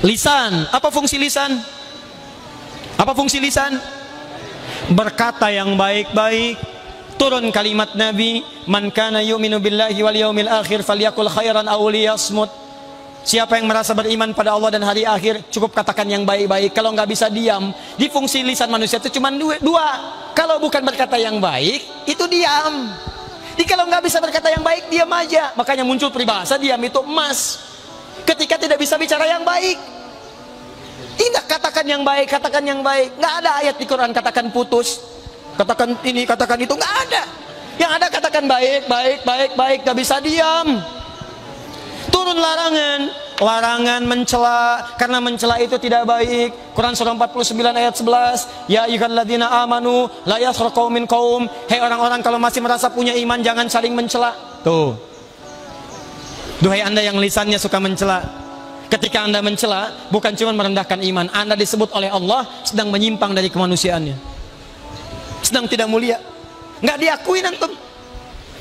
Lisan, apa fungsi lisan? Apa fungsi lisan? Berkata yang baik-baik. Turun kalimat Nabi, man kana yu'minu billahi wal yaumil akhir falyakul khairan aw liyasmut. Siapa yang merasa beriman pada Allah dan hari akhir, cukup katakan yang baik-baik. Kalau nggak bisa diam. Di fungsi lisan manusia itu cuma dua. Kalau bukan berkata yang baik, itu diam. Jadi kalau nggak bisa berkata yang baik, diam aja. Makanya muncul peribahasa, diam itu emas. Ketika tidak bisa bicara yang baik, tidak katakan yang baik, katakan yang baik. Nggak ada ayat di Quran katakan putus, katakan ini, katakan itu, nggak ada. Yang ada katakan baik, baik, baik, baik. Nggak bisa diam. Turun larangan mencela, karena mencela itu tidak baik. Quran surah 49 ayat 11, ya ayyuhalladzina amanu la yaskhar qaumin qaum. Hei orang-orang, kalau masih merasa punya iman, jangan saling mencela. Tuh, duhai anda yang lisannya suka mencela, ketika anda mencela, bukan cuma merendahkan iman, anda disebut oleh Allah sedang menyimpang dari kemanusiaannya, sedang tidak mulia. Nggak diakui antum.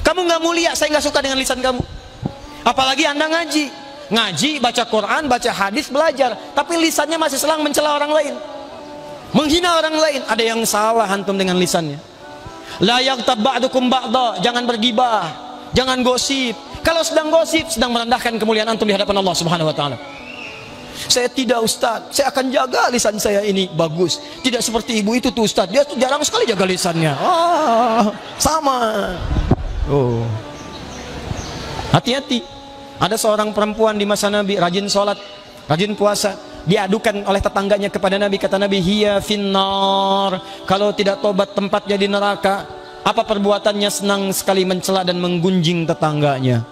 Kamu nggak mulia, saya nggak suka dengan lisan kamu. Apalagi anda ngaji, baca Quran, baca hadis, belajar, tapi lisannya masih selang mencela orang lain, menghina orang lain. Ada yang salah antum dengan lisannya. La yaghtab ba'dukum ba'da, jangan bergibah, jangan gosip. Kalau sedang gosip, sedang merendahkan kemuliaan antum di hadapan Allah Subhanahu wa taala. Saya tidak, Ustaz, saya akan jaga lisan saya ini bagus. Tidak seperti ibu itu tuh, Ustaz, dia tuh jarang sekali jaga lisannya. Sama. Oh, hati-hati. Ada seorang perempuan di masa Nabi, rajin sholat, rajin puasa, diadukan oleh tetangganya kepada Nabi. Kata Nabi, hiya finnar, kalau tidak tobat tempatnya di neraka. Apa perbuatannya? Senang sekali mencela dan menggunjing tetangganya.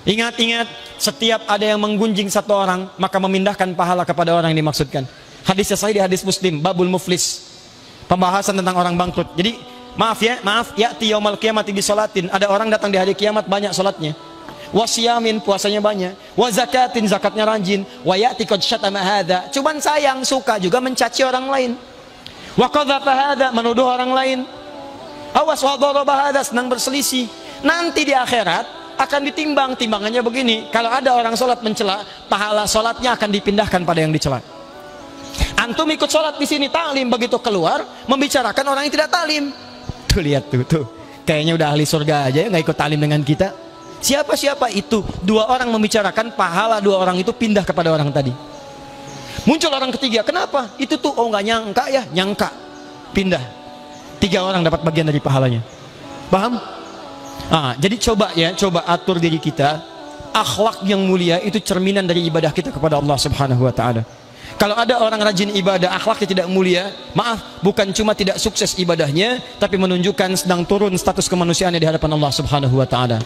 Ingat-ingat, setiap ada yang menggunjing satu orang, maka memindahkan pahala kepada orang yang dimaksudkan. Hadisnya sahih di hadis Muslim, babul muflis, pembahasan tentang orang bangkrut. Jadi maaf, ya'ti yaumal qiyamati bi sholatin, ada orang datang di hari kiamat banyak sholatnya, wasiyamin, puasanya banyak, wa zakatin, zakatnya rajin, wa ya'ti qad syatama hadza, cuman sayang, suka juga mencaci orang lain, wa qadhafa hadza, menuduh orang lain, awas wa daraba hadza, senang berselisih. Nanti di akhirat akan ditimbang, timbangannya begini. Kalau ada orang sholat mencela, pahala sholatnya akan dipindahkan pada yang dicela. Antum ikut sholat di sini, taklim, begitu keluar membicarakan orang yang tidak taklim. Tuh lihat tuh, kayaknya udah ahli surga aja ya, nggak ikut taklim dengan kita. Siapa itu? Dua orang membicarakan, pahala dua orang itu pindah kepada orang tadi. Muncul orang ketiga, kenapa? Itu tuh, oh nggak nyangka ya, nyangka, pindah. 3 orang dapat bagian dari pahalanya. Paham? Jadi coba atur diri kita. Akhlak yang mulia itu cerminan dari ibadah kita kepada Allah Subhanahu wa taala. Kalau ada orang rajin ibadah, akhlaknya tidak mulia, maaf, bukan cuma tidak sukses ibadahnya, tapi menunjukkan sedang turun status kemanusiaannya di hadapan Allah Subhanahu wa taala.